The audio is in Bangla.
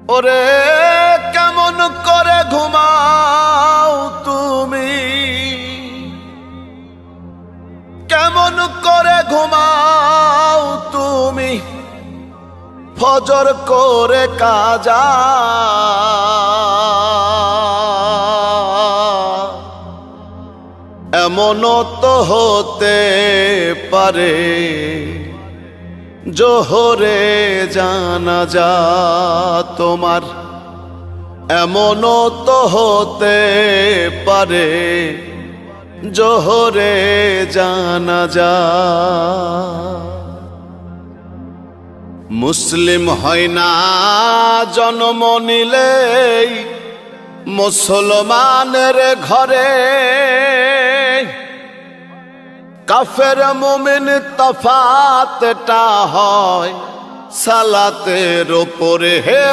ওরে কেমন করে ঘুমাও তুমি, কেমন করে ঘুমাও তুমি ফজর করে কাজা। এমনও তো হতে পারে জোহরে জানাজা তোমার, এমনও তো হতে পারে জোহরে জানাজা। মুসলিম হয় না জন্ম নিলেই মুসলমানের ঘরে, কাফের মুমিন তফাতটা হয় সালাতের উপরে। হে